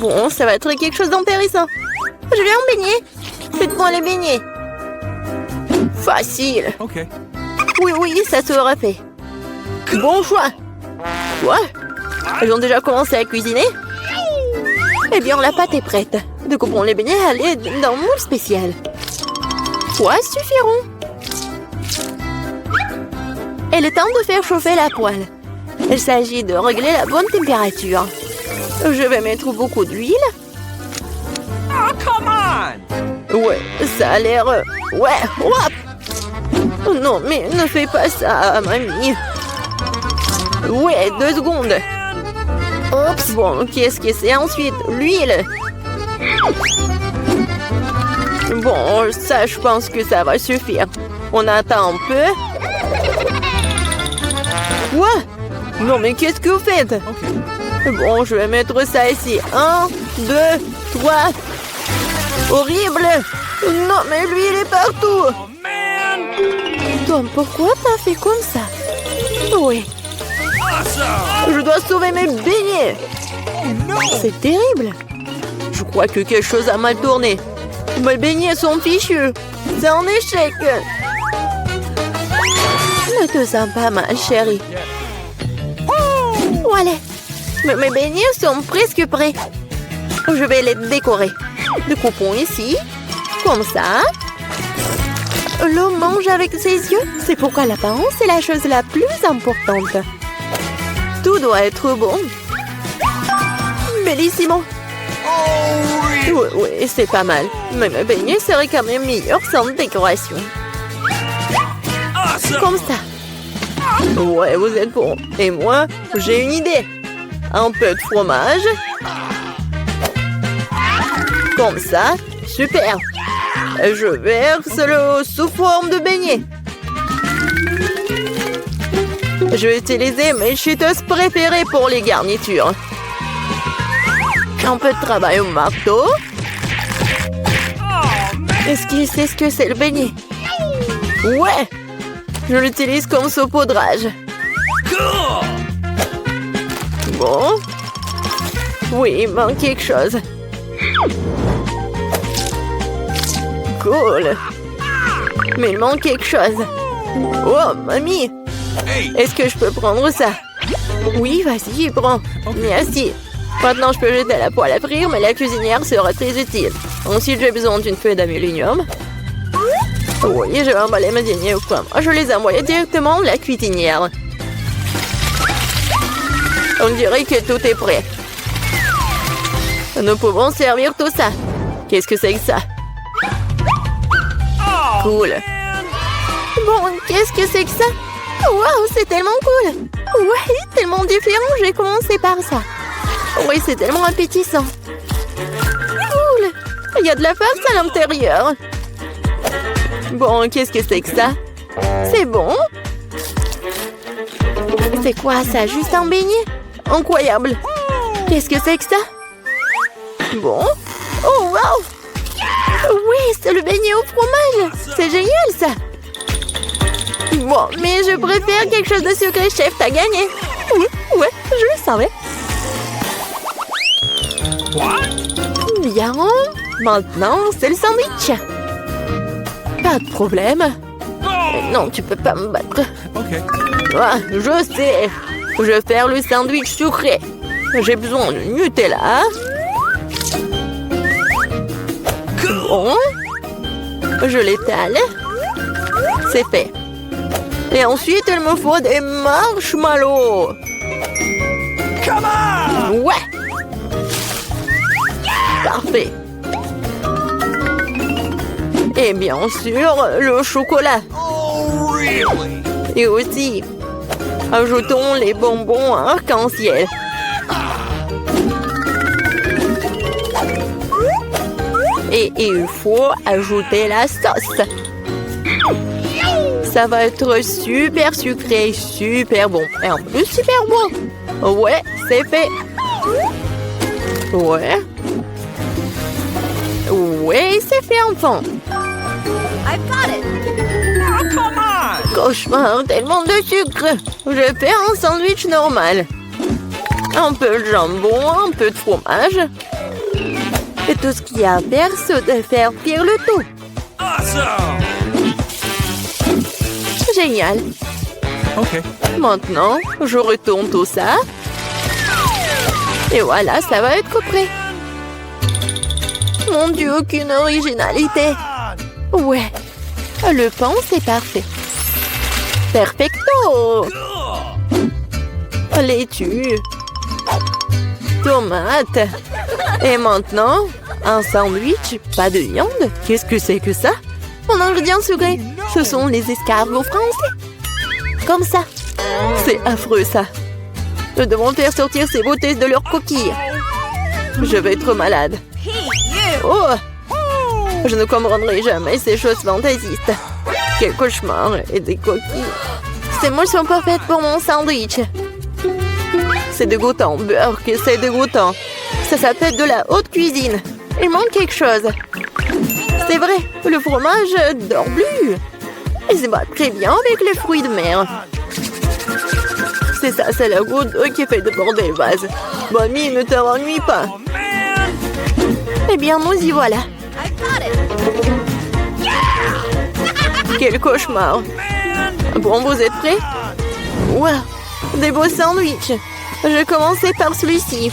Bon, ça va être quelque chose d'intéressant. Je vais en baigner. Faites-moi les beignets. Facile. Okay. Oui, ça sera fait. Bon choix. Quoi? Elles ont déjà commencé à cuisiner? Eh bien, la pâte est prête. Découpons les beignets à l'aide d'un moule spécial. Quoi suffiront? Il est temps de faire chauffer la poêle. Il s'agit de régler la bonne température. Je vais mettre beaucoup d'huile. Oh, come on! Ouais, ça a l'air... Ouais, hop! Oh non, mais ne fais pas ça, mamie. Ouais, 2 secondes. Oups, bon, qu'est-ce que c'est ensuite? L'huile. Bon, ça, je pense que ça va suffire. On attend un peu. Quoi? Non, mais qu'est-ce que vous faites? Okay. Bon, je vais mettre ça ici. 1, 2, 3. Horrible! Non, mais l'huile est partout! Oh, man! Tom, pourquoi t'as fait comme ça? Oui, Awesome! je dois sauver mes beignets! Oh, no! C'est terrible! Je crois que quelque chose a mal tourné. Mes beignets sont fichus. C'est un échec. Ne te sens pas mal, chérie. Voilà. Mes beignets sont presque prêts. Je vais les décorer. Découpons ici. Comme ça. L'homme mange avec ses yeux. C'est pourquoi l'apparence est la chose la plus importante. Tout doit être bon. Bellissimo. Oui, c'est pas mal. Mais mes beignets seraient quand même meilleurs sans décoration. Awesome! Comme ça. Ouais, vous êtes bon. Et moi, j'ai une idée. Un peu de fromage. Comme ça. Super. Je verse le sous forme de beignet. Je vais utiliser mes chuteuses préférées pour les garnitures. Un peu de travail au marteau. Est-ce qu'il sait ce que c'est le beignet? Ouais! Je l'utilise comme saupoudrage. Cool! Bon. Oui, il manque quelque chose. Cool. Mais il manque quelque chose. Oh, mamie! Hey! Est-ce que je peux prendre ça? Oui, vas-y, prends. Merci. Maintenant, je peux jeter la poêle à frire, mais la cuisinière sera très utile. Ensuite, j'ai besoin d'une feuille d'aluminium. Oui, je vais emballer mes beignets au coin. Je les envoie directement à la cuisinière. On dirait que tout est prêt. Nous pouvons servir tout ça. Qu'est-ce que c'est que ça? Oh, Cool. man! Bon, qu'est-ce que c'est que ça? Waouh, c'est tellement cool. Ouais, tellement différent, j'ai commencé par ça. Oui, c'est tellement appétissant. Cool. Il y a de la farce à l'intérieur. Bon, qu'est-ce que c'est que ça? C'est bon? C'est quoi ça? Juste un beignet? Incroyable. Qu'est-ce que c'est que ça? Bon. Oh, wow. Oui, c'est le beignet au fromage. C'est génial, ça. Bon, mais je préfère quelque chose de sucré, chef. T'as gagné. Oui, ouais, je le savais. What? Bien. Maintenant, c'est le sandwich. Pas de problème. Non, tu peux pas me battre. Okay. Ah, je sais. Je vais faire le sandwich sucré. J'ai besoin de Nutella. Bon. Je l'étale. C'est fait. Et ensuite, il me faut des marshmallows. Come on! Ouais. Parfait. Et bien sûr, le chocolat. Oh, really? Et aussi, ajoutons les bonbons arc-en-ciel. Et il faut ajouter la sauce. Ça va être super sucré, super bon. Et en plus, super bon. Ouais, c'est fait. Ouais. Ouais, c'est fait, enfant. I've got it. Oh, come on! Cauchemar, tellement de sucre. Je vais faire un sandwich normal. Un peu de jambon, un peu de fromage. Et tout ce qu'il y a à faire, c'est de faire cuire le tout. Awesome. Génial. Okay. Maintenant, je retourne tout ça. Et voilà, ça va être prêt. Mon Dieu, aucune originalité. Ouais, le pain, c'est parfait. Perfecto. Laitue. Tomate. Et maintenant, un sandwich, pas de viande. Qu'est-ce que c'est que ça? Mon ingrédient secret, ce sont les escargots français. Comme ça. C'est affreux, ça. Nous devons faire sortir ces beautés de leurs coquilles. Je vais être malade. Oh! Je ne comprendrai jamais ces choses fantaisistes. Quel cauchemar et des coquilles. Ces moules sont parfaites pour mon sandwich. C'est dégoûtant, Burke, c'est dégoûtant. Ça s'appelle de la haute cuisine. Il manque quelque chose. C'est vrai, le fromage dort plus. Il se bat très bien avec les fruits de mer. C'est ça, c'est la goutte d'eau qui fait déborder le vase. Bonnie, ne t'ennuie pas. Oh, man. Eh bien, nous y voilà. I got it. Quel cauchemar. Bon, vous êtes prêts? Waouh, des beaux sandwichs. Je vais commencer par celui-ci.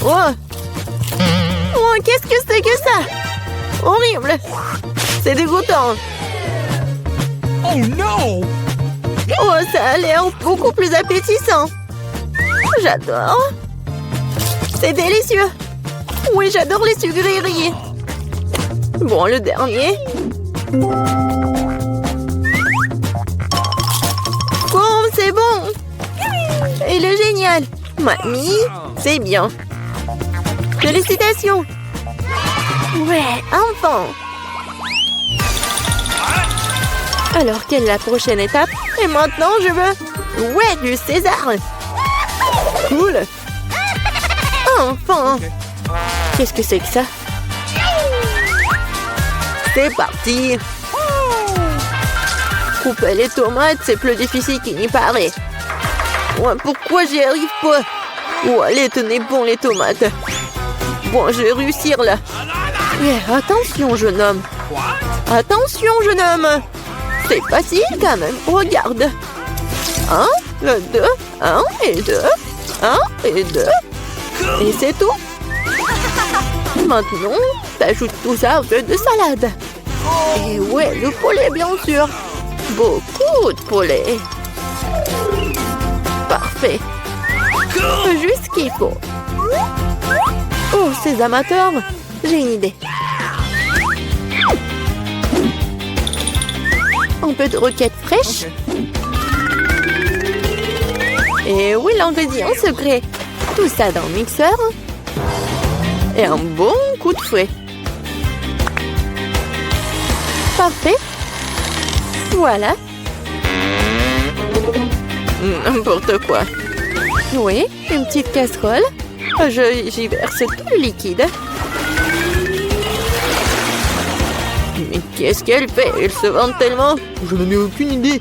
Oh, oh, qu'est-ce que c'est que ça? Horrible. C'est dégoûtant. Oh no. Oh, ça a l'air beaucoup plus appétissant. J'adore. C'est délicieux. Oui, j'adore les sucreries. Bon, le dernier. Oh, c'est bon. Il est génial. Mamie, c'est bien. Félicitations. Ouais, enfin. Alors, quelle est la prochaine étape? Et maintenant, je veux... Ouais, du César. Cool. Enfin. Qu'est-ce que c'est que ça? C'est parti. Couper les tomates, c'est plus difficile qu'il n'y paraît. Ouais, pourquoi j'y arrive pas? Oh, allez, tenez bon les tomates. Bon, je vais réussir là. Yeah, attention, jeune homme. Attention, jeune homme. C'est facile quand même. Regarde. 1, 2, 1 et 2. 1 et 2. Et c'est tout. Maintenant, t'ajoutes tout ça au jeu de salade. Et ouais, le poulet, bien sûr. Beaucoup de poulet. Parfait. Juste ce qu'il faut. Oh, ces amateurs, j'ai une idée. Un peu de roquette fraîche. Et oui, l'ingrédient secret. Tout ça dans le mixeur. Et un bon coup de fouet. Parfait. Voilà. N'importe quoi. Oui, une petite casserole. J'y verse tout le liquide. Mais qu'est-ce qu'elle fait? Elle se vante tellement. Je n'en ai aucune idée.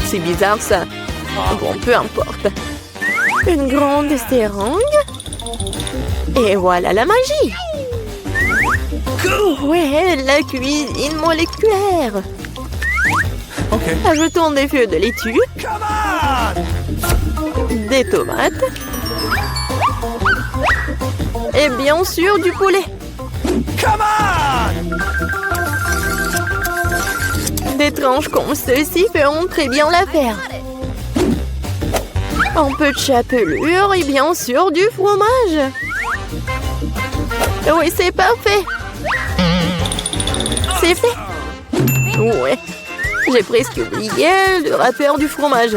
C'est bizarre ça. Bon, peu importe. Une grande seringue. Et voilà la magie. Ouais, la cuisine moléculaire. Okay. Ajoutons des feuilles de laitue, Come on. des tomates et bien sûr du poulet. Come on. Des tranches comme ceci feront très bien l'affaire. Un peu de chapelure et bien sûr du fromage. Oui, c'est parfait. C'est fait. Ouais. J'ai presque oublié le râpeur du fromage.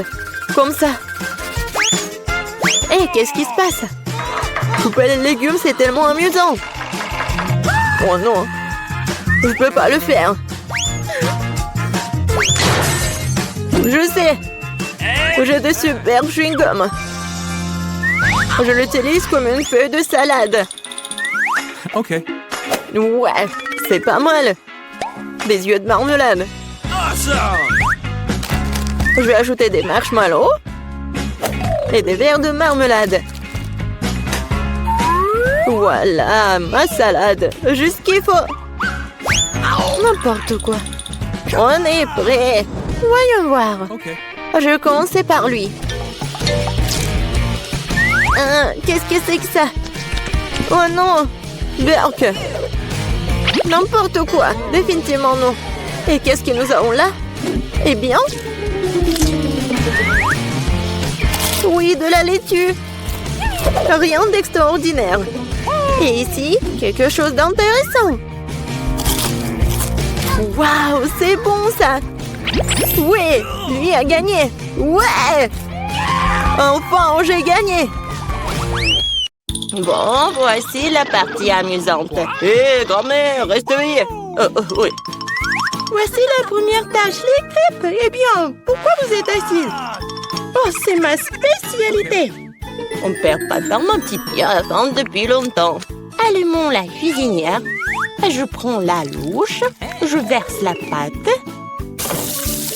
Comme ça. Hé, qu'est-ce qui se passe? Couper les légumes, c'est tellement amusant. Oh non. Je peux pas le faire. Je sais. J'ai de super chewing-gum. Je l'utilise comme une feuille de salade. Okay. Ouais, c'est pas mal. Des yeux de marmelade. Awesome. Je vais ajouter des marshmallows et des verres de marmelade. Voilà, ma salade. Juste ce qu'il faut. N'importe quoi. On est prêt. Voyons voir. Okay. Je vais commencer par lui. Qu'est-ce que c'est que ça? Oh non! Berk! N'importe quoi! Définitivement non! Et qu'est-ce que nous avons là? Eh bien... Oui, de la laitue! Rien d'extraordinaire! Et ici, quelque chose d'intéressant! Waouh! C'est bon ça! Oui! Lui a gagné! Ouais! Enfin, j'ai gagné! Bon, voici la partie amusante. Hé, grand-mère, reste éveillée. Oui. Voici la première tâche, les crêpes. Eh bien, pourquoi vous êtes assise? Oh, c'est ma spécialité. On ne perd pas de temps, mon petit pied à vendre depuis longtemps. Allumons la cuisinière. Je prends la louche. Je verse la pâte.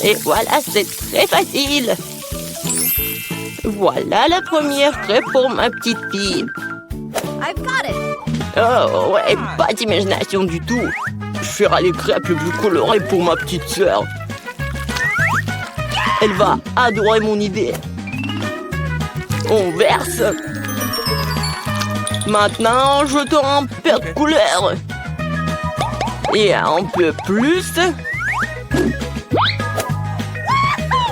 Et voilà, c'est très facile. Voilà la première crêpe pour ma petite fille. I've got it. Oh, ouais, pas d'imagination du tout. Je ferai les crêpes les plus colorées pour ma petite sœur. Elle va adorer mon idée. On verse. Maintenant, jetons un peu de couleur. Et un peu plus.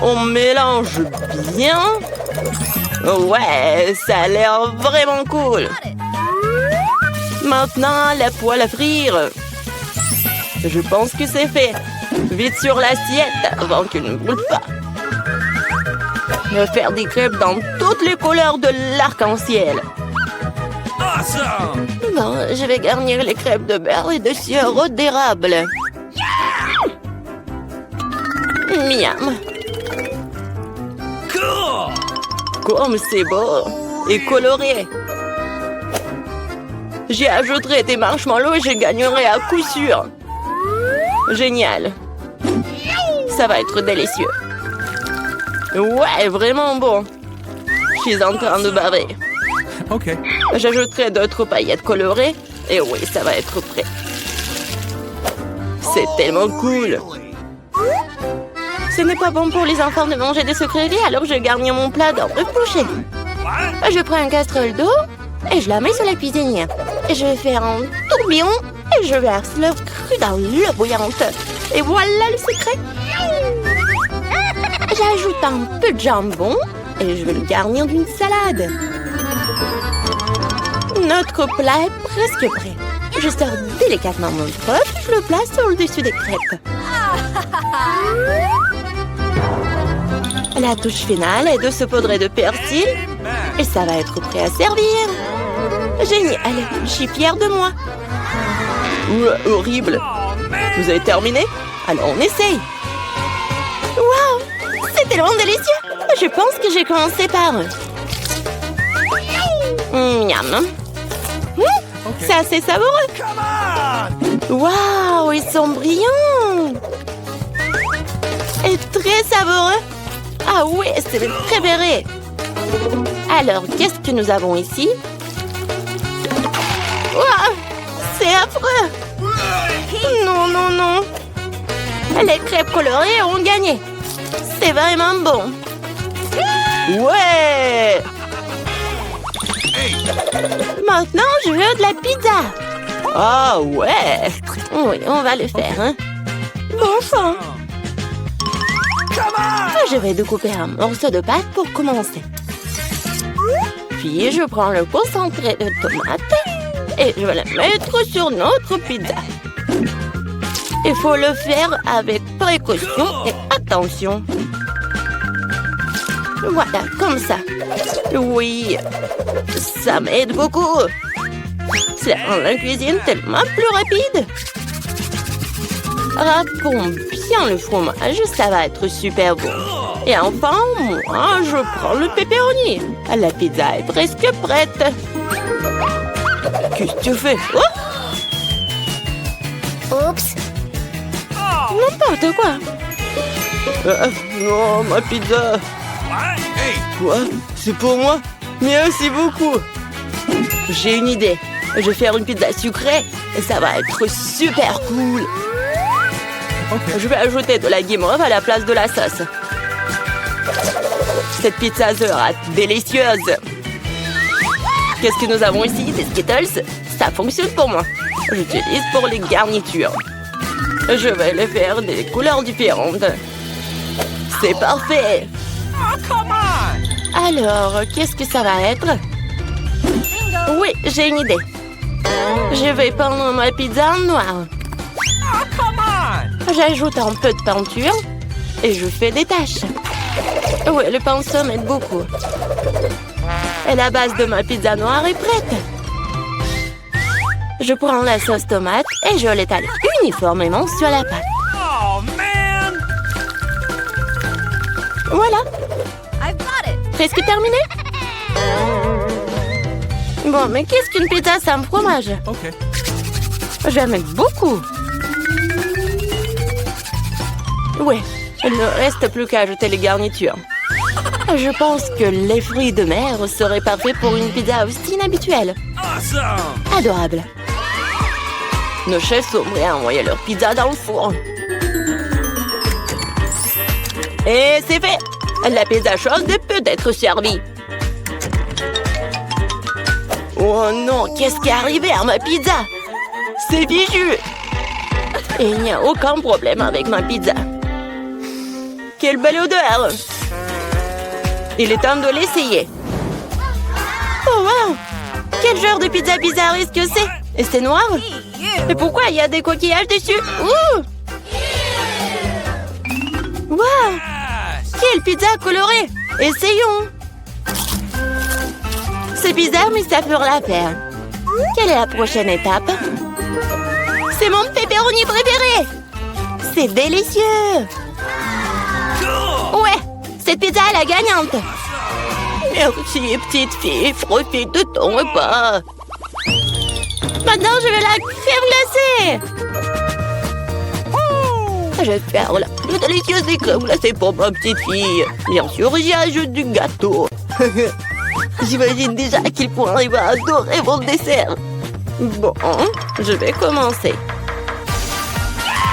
On mélange bien. Ouais, ça a l'air vraiment cool. Maintenant, la poêle à frire. Je pense que c'est fait. Vite sur l'assiette avant qu'elle ne brûle pas. Je vais faire des crêpes dans toutes les couleurs de l'arc-en-ciel. Awesome! Bon, je vais garnir les crêpes de beurre et de sirop d'érable. Miam! Cool! Comme c'est beau et coloré. J'y ajouterai des marshmallows et je gagnerai à coup sûr. Génial. Ça va être délicieux. Ouais, vraiment bon. Je suis en train de baver. Okay. J'ajouterai d'autres paillettes colorées. Et oui, ça va être prêt. C'est tellement cool. Ce n'est pas bon pour les enfants de manger des sucreries, alors je garnis mon plat dans le boucher. Je prends une casserole d'eau et je la mets sur la cuisinière. Et je vais faire un tourbillon et je verse l'œuf cru dans l'eau bouillante. Et voilà le secret. J'ajoute un peu de jambon et je vais le garnir d'une salade. Notre plat est presque prêt. Je sors délicatement mon trèfle et je le place sur le dessus des crêpes. La touche finale est de saupoudrer de persil et ça va être prêt à servir. Génial, je suis fière de moi. Horrible. Vous avez terminé? Alors on essaye. Waouh, c'est tellement délicieux. Je pense que j'ai commencé par... Miam. C'est assez savoureux. Waouh, ils sont brillants. Et très savoureux. Ah oui, c'est mes préférés. Alors, qu'est-ce que nous avons ici? Waouh, c'est affreux. Non, non, non. Les crêpes colorées ont gagné. C'est vraiment bon. Ouais. Maintenant, je veux de la pizza. Ah ouais. Oui, on va le faire, hein. Bon sang. Je vais découper un morceau de pâte pour commencer. Puis, je prends le concentré de tomate et je vais le mettre sur notre pizza. Il faut le faire avec précaution et attention. Voilà, comme ça. Oui, ça m'aide beaucoup. Ça rend la cuisine tellement plus rapide. Râpons bien le fromage, ça va être super bon. Et enfin, moi, je prends le pepperoni. La pizza est presque prête. Qu'est-ce que tu fais? Oups. N'importe quoi. Non, ma pizza. Quoi? C'est pour moi? Merci beaucoup. J'ai une idée. Je vais faire une pizza sucrée et ça va être super cool. Okay. Je vais ajouter de la guimauve à la place de la sauce. Cette pizza sera délicieuse. Qu'est-ce que nous avons ici? Des Skittles? Ça fonctionne pour moi. J'utilise pour les garnitures. Je vais les faire des couleurs différentes. C'est parfait. Oh, come on! Alors, qu'est-ce que ça va être? Oui, j'ai une idée. Je vais peindre ma pizza en noir. Oh, come on! J'ajoute un peu de peinture et je fais des taches. Oui, le pinceau m'aide beaucoup. Et la base de ma pizza noire est prête. Je prends la sauce tomate et je l'étale uniformément sur la pâte. Oh, man! Voilà, I've got it. presque terminé. Bon, mais qu'est-ce qu'une pizza sans fromage? Okay. Je vais en mettre beaucoup. Ouais, il ne reste plus qu'à ajouter les garnitures. Je pense que les fruits de mer seraient parfaits pour une pizza aussi inhabituelle. Awesome! Adorable. Nos chefs sont prêts à envoyer leur pizza dans le four. Et c'est fait! La pizza chaude peut être servie. Oh non, qu'est-ce qui est arrivé à ma pizza? C'est fichu! Et il n'y a aucun problème avec ma pizza. Quelle belle odeur! Il est temps de l'essayer. Oh wow! Quel genre de pizza bizarre est-ce que c'est? Et c'est noir? Et pourquoi il y a des coquillages dessus? Ouh! Wow! Yes! Quelle pizza colorée! Essayons! C'est bizarre, mais ça fera l'affaire. Quelle est la prochaine étape? C'est mon pepperoni préféré! C'est délicieux! Cool! Ouais! Cette pizza est la gagnante! Merci, petite fille. Profite de ton repas. Maintenant, je vais la crème glacée! Je vais faire la plus délicieuse des crèmes glacées pour ma petite fille. Bien sûr, j'y ajoute du gâteau. J'imagine déjà qu'il pourrait adorer mon dessert. Bon, je vais commencer.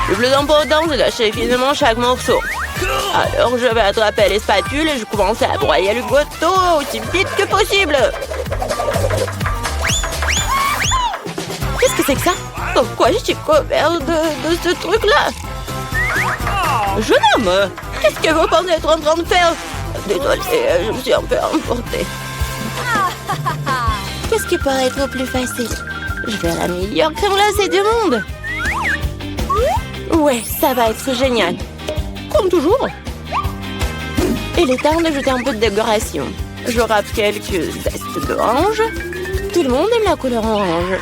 Le plus important, c'est d'acheter finement chaque morceau. Alors, je vais attraper les spatules et je commence à broyer le gâteau aussi vite que possible. Qu'est-ce que c'est que ça? Pourquoi je suis couvert de ce truc-là? Jeune homme, qu'est-ce que vous pensez être en train de faire? Désolée, je me suis un peu emportée. Qu'est-ce qui pourrait être plus facile? Je vais à la meilleure crème glacée du monde. Ouais, ça va être génial. Comme toujours. Il est temps d'ajouter un peu de décoration. Je râpe quelques zestes d'orange. Tout le monde aime la couleur orange.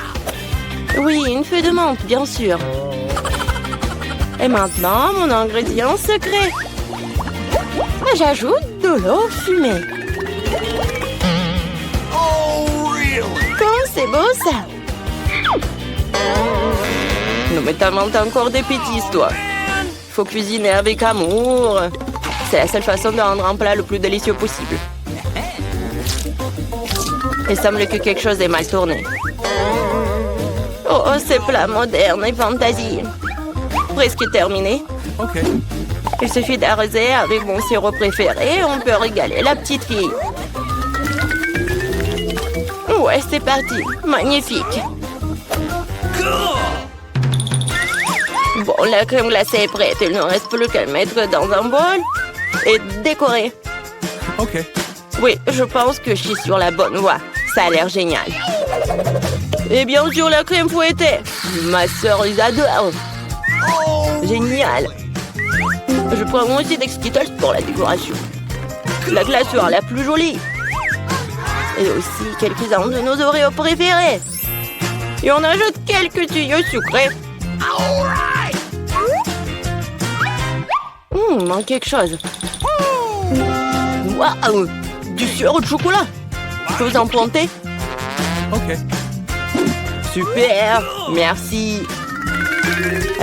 Oui, une feuille de menthe, bien sûr. Et maintenant, mon ingrédient secret. J'ajoute de l'eau fumée. Oh, really? Comme c'est beau, ça. Non, mais t'inventes encore des bêtises, toi. Faut cuisiner avec amour. C'est la seule façon de rendre un plat le plus délicieux possible. Il semble que quelque chose est mal tourné. Oh, ces plats modernes et fantasy. Presque terminé. Okay. Il suffit d'arroser avec mon sirop préféré et on peut régaler la petite fille. Ouais, c'est parti. Magnifique. Bon, la crème glacée est prête. Il ne reste plus qu'à le mettre dans un bol et décorer. OK. Oui, je pense que je suis sur la bonne voie. Ça a l'air génial. Et bien sûr, la crème fouettée. Ma sœur les adore. Génial. Je prends aussi des Skittles pour la décoration. La glace sera la plus jolie. Et aussi quelques-uns de nos Oreos préférés. Et on ajoute quelques tuyaux sucrés. Il manque quelque chose. Waouh! Du sirop de chocolat. Je peux vous emprunter? OK. Super! Merci.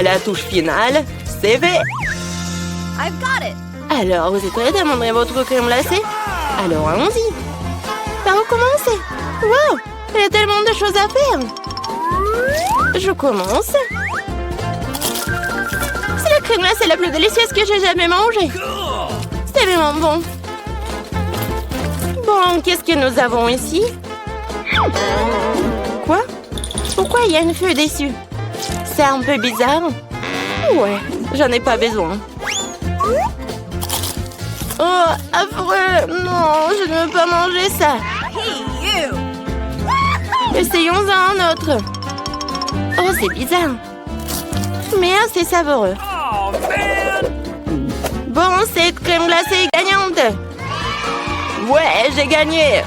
La touche finale, c'est fait. I've got it. Alors, vous êtes prêts à demander votre crème glacée? Alors, allons-y. Par où commencer? Wow! Il y a tellement de choses à faire. Je commence. C'est la crème glacée la plus délicieuse que j'ai jamais mangée. C'est vraiment bon. Bon, qu'est-ce que nous avons ici? Quoi? Pourquoi il y a une feuille dessus? C'est un peu bizarre. Ouais, j'en ai pas besoin. Oh, affreux! Non, je ne veux pas manger ça. Hey, you! Essayons un autre. Oh, c'est bizarre. Mais assez savoureux. Oh, man! Bon, cette crème glacée est gagnante. Ouais, j'ai gagné.